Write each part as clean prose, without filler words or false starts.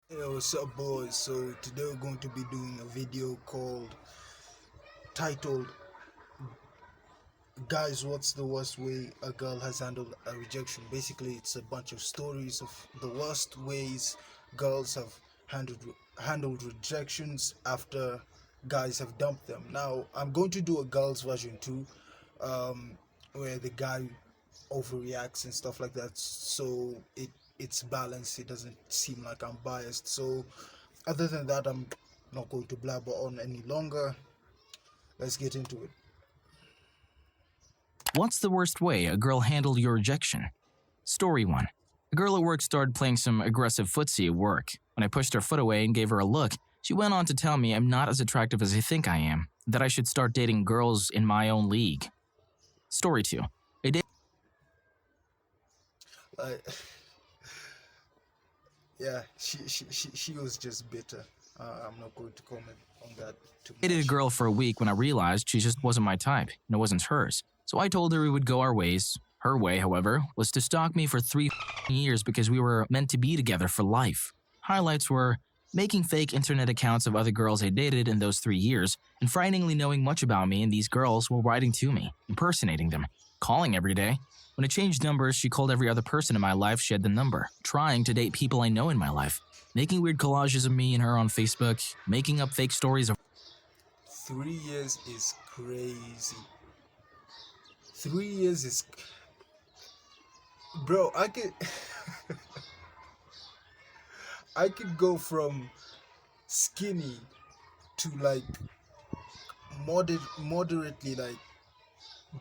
Hey, what's up, boys? So today we're going to be doing a video titled "Guys, what's the worst way a girl has handled a rejection?" Basically, it's a bunch of stories of the worst ways girls have handled handled rejections after guys have dumped them. Now, I'm going to do a girls version too, um, where the guy overreacts and stuff like that. So it's balanced. It doesn't seem like I'm biased. So other than that, I'm not going to blabber on any longer. Let's get into it. What's the worst way a girl handled your rejection? Story 1. A girl at work started playing some aggressive footsie at work. When I pushed her foot away and gave her a look, she went on to tell me I'm not as attractive as I think I am, that I should start dating girls in my own league. Story 2. A day Like, yeah, she was just bitter. I'm not going to comment on that too dated a much. girl for a week when I realized she just wasn't my type, and it wasn't hers. So I told her we would go our ways. Her way, however, was to stalk me for 3 years because we were meant to be together for life. Highlights were making fake internet accounts of other girls I dated in those 3 years, and frighteningly knowing much about me and these girls while writing to me, impersonating them, calling every day. When I changed numbers, she called every other person in my life she had the number, trying to date people I know in my life, making weird collages of me and her on Facebook, making up fake stories of 3 years is crazy. 3 years is, bro. I could, I could go from skinny to like moderately like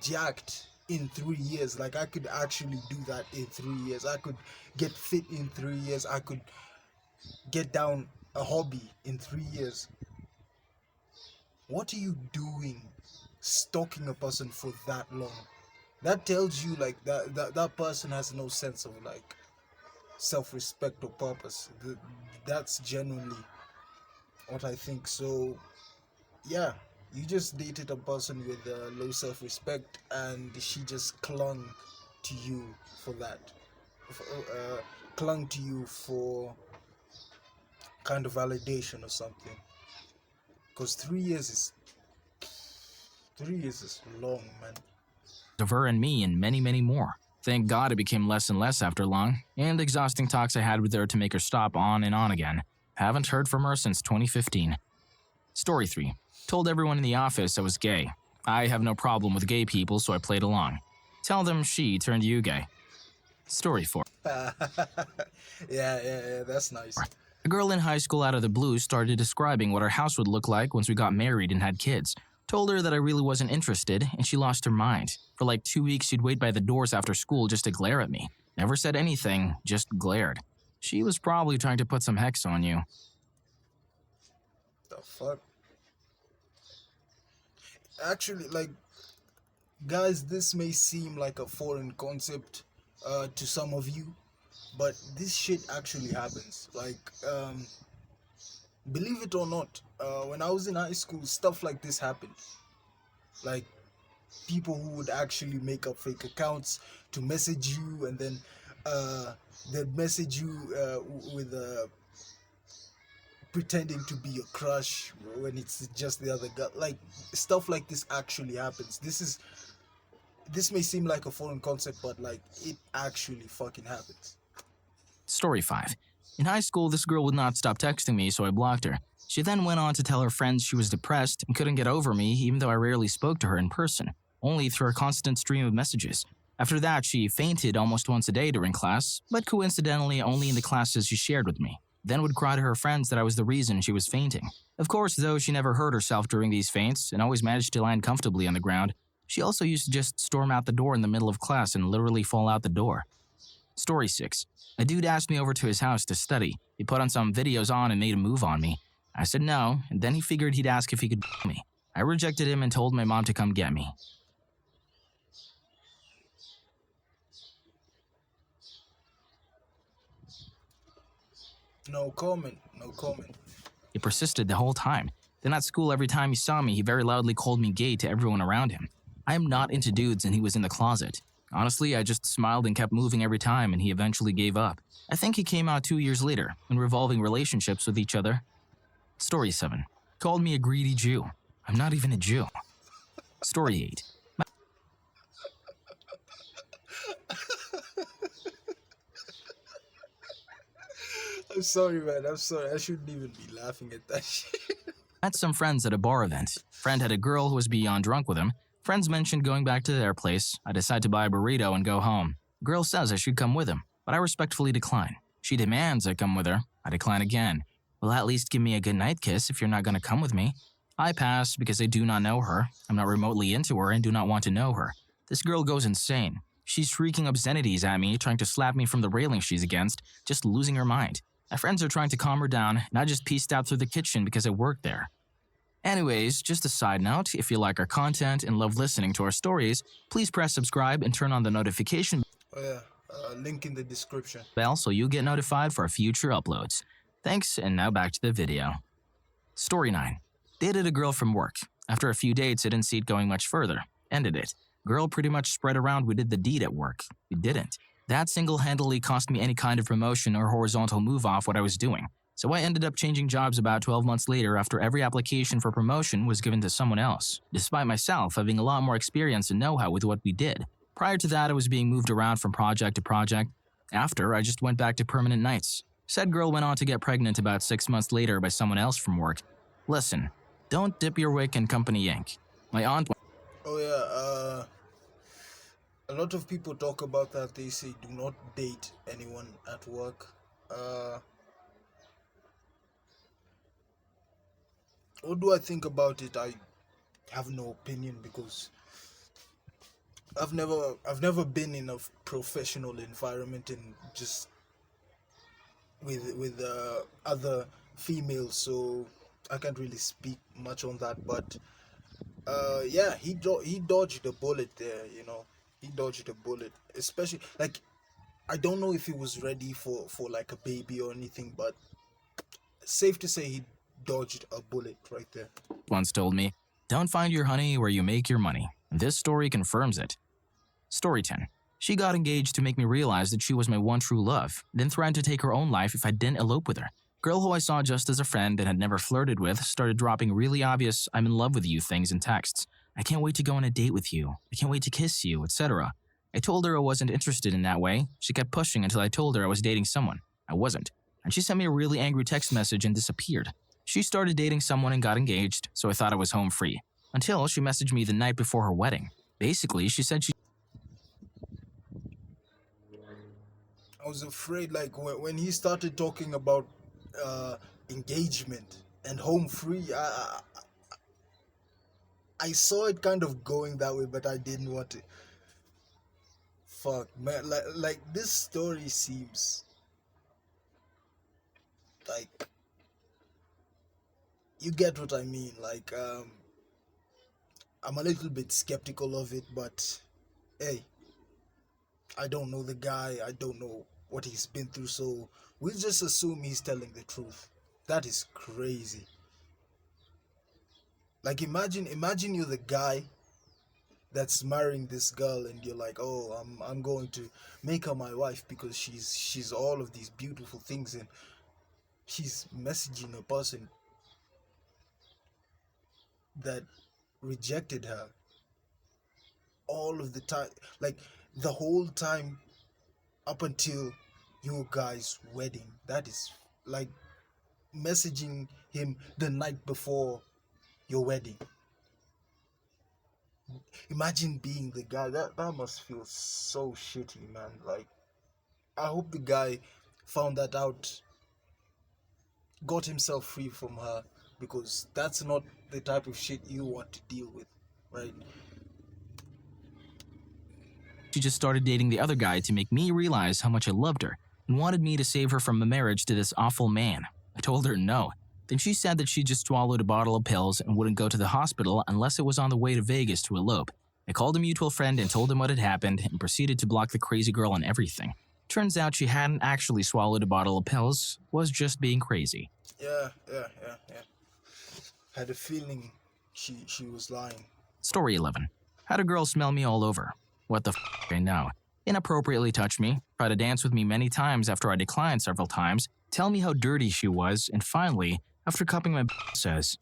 jacked in 3 years. Like I could actually do that in 3 years. I could get fit in 3 years. I could get down a hobby in 3 years. What are you doing stalking a person for that long? That tells you like that person has no sense of like self-respect or purpose. That's genuinely what I think. So yeah, you just dated a person with low self-respect and she just clung to you for that. uh, Clung to you for kind of validation or something, because 3 years is long, man. her and me and many, many more. Thank God it became less and less after long, and exhausting talks I had with her to make her stop on and on again. Haven't heard from her since 2015. Story 3. Told everyone in the office I was gay. I have no problem with gay people, so I played along. Tell them she turned you gay. Story 4. Yeah, that's nice. A girl in high school out of the blue started describing what our house would look like once we got married and had kids. Told her that I really wasn't interested, and she lost her mind. For like 2 weeks, she'd wait by the doors after school just to glare at me. Never said anything, just glared. She was probably trying to put some hex on you. The fuck? Actually, like, guys, this may seem like a foreign concept to some of you, but this shit actually happens. Like, believe it or not, when I was in high school, stuff like this happened. Like, people who would actually make up fake accounts to message you, and then they'd message you with pretending to be a crush when it's just the other guy. Like, stuff like this actually happens. This may seem like a foreign concept, but like, it actually fucking happens. Story 5. In high school, this girl would not stop texting me, so I blocked her. She then went on to tell her friends she was depressed and couldn't get over me, even though I rarely spoke to her in person, only through a constant stream of messages. After that, she fainted almost once a day during class, but coincidentally only in the classes she shared with me. Then would cry to her friends that I was the reason she was fainting. Of course, though, she never hurt herself during these faints and always managed to land comfortably on the ground. She also used to just storm out the door in the middle of class and literally fall out the door. Story 6. A dude asked me over to his house to study. He put on some videos on and made a move on me. I said no, and then he figured he'd ask if he could me. I rejected him and told my mom to come get me. No comment, no comment. He persisted the whole time. Then at school, every time he saw me, he very loudly called me gay to everyone around him. I am not into dudes, and he was in the closet. Honestly, I just smiled and kept moving every time, and he eventually gave up. I think he came out 2 years later, in revolving relationships with each other. Story 7. Called me a greedy Jew. I'm not even a Jew. Story 8. I'm sorry, man. I'm sorry. I shouldn't even be laughing at that shit. Met some friends at a bar event. Friend had a girl who was beyond drunk with him. Friends mentioned going back to their place. I decide to buy a burrito and go home. Girl says I should come with him, but I respectfully decline. She demands I come with her. I decline again. Well, at least give me a goodnight kiss if you're not going to come with me. I pass because I do not know her. I'm not remotely into her and do not want to know her. This girl goes insane. She's shrieking obscenities at me, trying to slap me from the railing she's against, just losing her mind. My friends are trying to calm her down, and I just pieced out through the kitchen because I work there. Anyways, just a side note, if you like our content and love listening to our stories, please press subscribe and turn on the notification Oh yeah, link in the description. bell so you get notified for our future uploads. Thanks, and now back to the video. Story 9. Dated a girl from work. After a few dates, I didn't see it going much further. Ended it. Girl pretty much spread around we did the deed at work. We didn't. That single-handedly cost me any kind of promotion or horizontal move off what I was doing. So I ended up changing jobs about 12 months later after every application for promotion was given to someone else, despite myself having a lot more experience and know-how with what we did. Prior to that, I was being moved around from project to project. After, I just went back to permanent nights. Said girl went on to get pregnant about 6 months later by someone else from work. Listen, don't dip your wick in company ink. My aunt Oh yeah, a lot of people talk about that. They say do not date anyone at work. What do I think about it? I have no opinion because I've never been in a professional environment and just with other females, so I can't really speak much on that. But yeah, he dodged a bullet there. He dodged a bullet, especially like I don't know if he was ready for like a baby or anything, but safe to say he dodged a bullet right there. once told me, don't find your honey where you make your money. This story confirms it. Story 10. She got engaged to make me realize that she was my one true love, then threatened to take her own life if I didn't elope with her. Girl who I saw just as a friend and had never flirted with started dropping really obvious I'm in love with you things in texts. I can't wait to go on a date with you. I can't wait to kiss you, etc. I told her I wasn't interested in that way. She kept pushing until I told her I was dating someone. I wasn't. And she sent me a really angry text message and disappeared. She started dating someone and got engaged, so I thought I was home free. Until she messaged me the night before her wedding. Basically, she said she I was afraid, like when he started talking about uh, engagement and home free. I saw it kind of going that way, but I didn't want it. Fuck, man, like this story seems like you get what I mean. Like I'm a little bit skeptical of it, but hey, I don't know the guy. I don't know what he's been through, so we'll just assume he's telling the truth. That is crazy. Like imagine you're the guy that's marrying this girl and you're like, "Oh, I'm going to make her my wife because she's all of these beautiful things," and she's messaging a person that rejected her all of the time, like the whole time up until your guys' wedding. That is like messaging him the night before your wedding. Imagine being the guy. That must feel so shitty, man. Like I hope the guy found that out, got himself free from her, because that's not the type of shit you want to deal with, right? just started dating the other guy to make me realize how much I loved her and wanted me to save her from a marriage to this awful man. I told her no. Then she said that she just swallowed a bottle of pills and wouldn't go to the hospital unless it was on the way to Vegas to elope. I called a mutual friend and told him what had happened and proceeded to block the crazy girl on everything. Turns out she hadn't actually swallowed a bottle of pills, was just being crazy. Yeah. Had a feeling she was lying. Story 11. Had a girl smell me all over. What the I know. Inappropriately touched me, tried to dance with me many times after I declined several times, tell me how dirty she was, and finally, after cupping my says,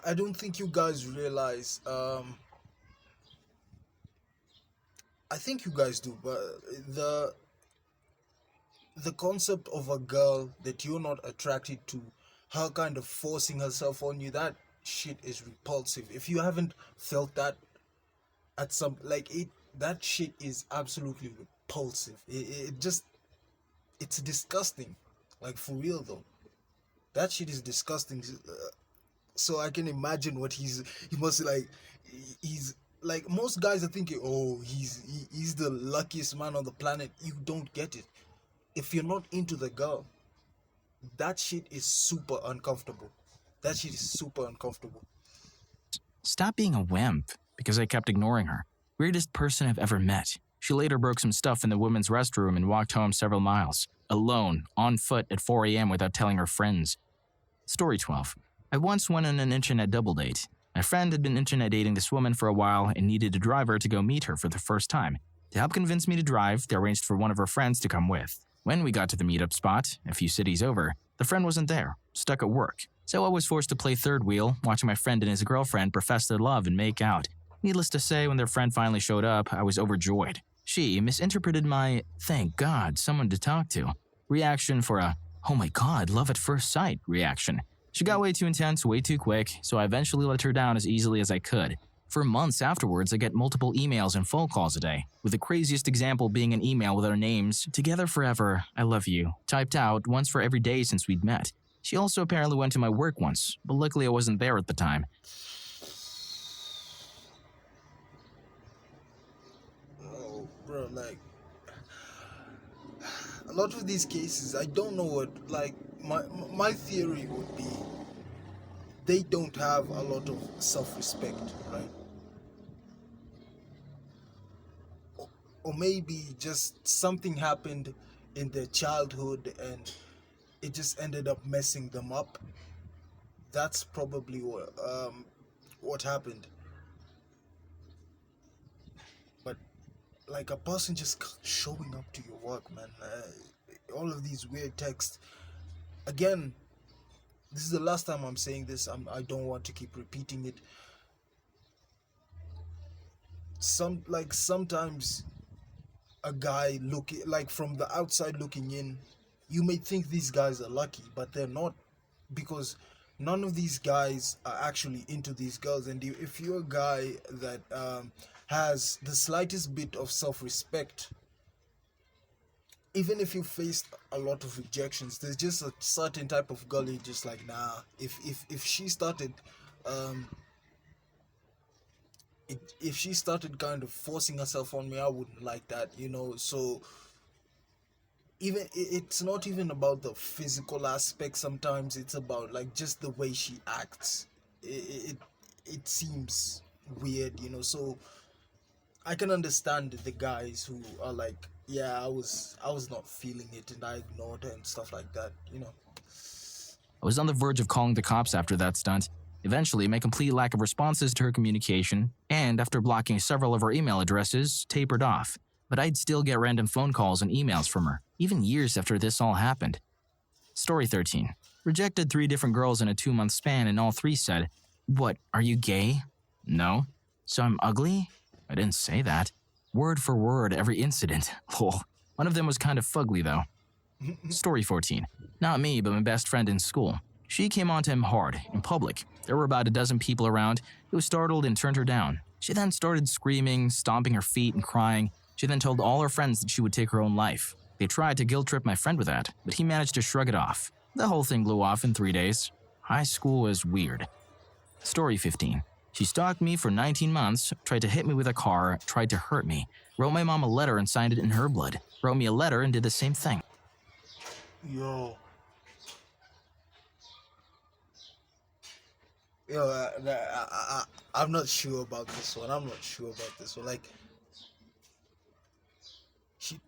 I don't think you guys realize. I think you guys do, but the the concept of a girl that you're not attracted to, her kind of forcing herself on you, that shit is repulsive. If you haven't felt that at some like it, that shit is absolutely repulsive. It just it's disgusting, like for real though. That shit is disgusting. So I can imagine what he must like. He's like most guys are thinking, oh, he's the luckiest man on the planet. You don't get it. If you're not into the girl, that shit is super uncomfortable. That shit is super uncomfortable. stop being a wimp, because I kept ignoring her. Weirdest person I've ever met. She later broke some stuff in the women's restroom and walked home several miles, alone, on foot at 4 a.m. without telling her friends. Story 12. I once went on an internet double date. My friend had been internet dating this woman for a while and needed a driver to go meet her for the first time. To help convince me to drive, they arranged for one of her friends to come with. When we got to the meetup spot, a few cities over, the friend wasn't there, stuck at work. So I was forced to play third wheel, watching my friend and his girlfriend profess their love and make out. Needless to say, when their friend finally showed up, I was overjoyed. She misinterpreted my "thank God, someone to talk to" reaction for a "oh my God, love at first sight" reaction. She got way too intense, way too quick, so I eventually let her down as easily as I could. For months afterwards, I get multiple emails and phone calls a day, with the craziest example being an email with our names, "Together forever, I love you," typed out once for every day since we'd met. She also apparently went to my work once, but luckily I wasn't there at the time. Oh, bro, like a lot of these cases, I don't know what. Like my theory would be they don't have a lot of self-respect, right? Or maybe just something happened in their childhood and it just ended up messing them up. That's probably what happened. But like a person just showing up to your work, man. All of these weird texts. Again, this is the last time I'm saying this. I don't want to keep repeating it. Sometimes a guy looking like from the outside looking in, you may think these guys are lucky, but they're not, because none of these guys are actually into these girls. And if you're a guy that has the slightest bit of self-respect, even if you faced a lot of rejections, there's just a certain type of girl you're just like, nah. If she started um if she started kind of forcing herself on me, I wouldn't like that. So even it's not even about the physical aspect. Sometimes it's about like just the way she acts. It seems weird. So I can understand the guys who are like, yeah, I was not feeling it and I ignored her and stuff like that. I was on the verge of calling the cops after that stunt. Eventually, my complete lack of responses to her communication, and after blocking several of her email addresses, tapered off. But I'd still get random phone calls and emails from her, even years after this all happened. Story 13. Rejected 3 different girls in a 2-month span, and all 3 said, "What, are you gay?" "No." "So I'm ugly?" "I didn't say that." Word for word, every incident. Lol. One of them was kind of fugly, though. Story 14. Not me, but my best friend in school. She came onto him hard, in public. There were about a dozen people around. He was startled and turned her down. She then started screaming, stomping her feet, and crying. She then told all her friends that she would take her own life. They tried to guilt trip my friend with that, but he managed to shrug it off. The whole thing blew off in 3 days. High school was weird. Story 15. She stalked me for 19 months, tried to hit me with a car, tried to hurt me, wrote my mom a letter and signed it in her blood, wrote me a letter and did the same thing. Yo, yo, I'm not sure about this one. I'm not sure about this one. Like, she,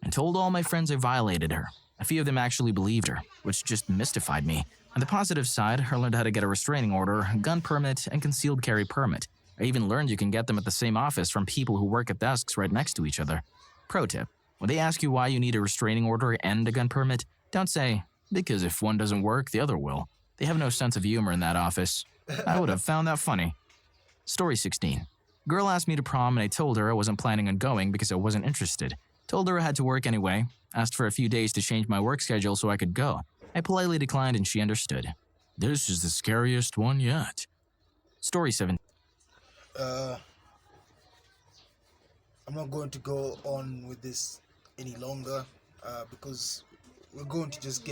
and told all my friends I violated her. A few of them actually believed her, which just mystified me. On the positive side, I learned how to get a restraining order, gun permit, and concealed carry permit. I even learned you can get them at the same office from people who work at desks right next to each other. Pro tip: when they ask you why you need a restraining order and a gun permit, don't say, because if one doesn't work, the other will. They have no sense of humor in that office. I would have found that funny. Story 16. Girl asked me to prom and I told her I wasn't planning on going because I wasn't interested. Told her I had to work anyway. Asked for a few days to change my work schedule so I could go. I politely declined and she understood. This is the scariest one yet. Story 7. Uh, I'm not going to go on with this any longer because we're going to just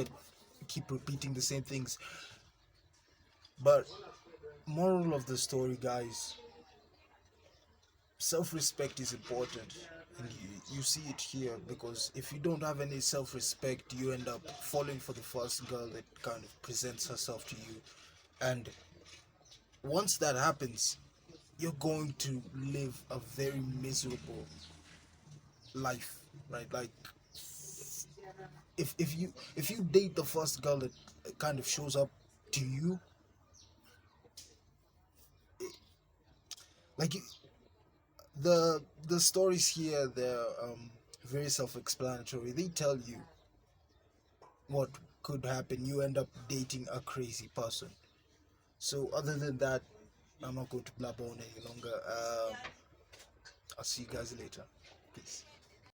keep repeating the same things. But moral of the story, guys, self-respect is important, and you see it here, because if you don't have any self-respect, you end up falling for the first girl that kind of presents herself to you, and once that happens, you're going to live a very miserable life, right? Like, if you date the first girl that kind of shows up to you, like, the stories here, they're very self-explanatory. They tell you what could happen. You end up dating a crazy person. So other than that, I'm not going to blabber on any longer. I'll see you guys later. Peace.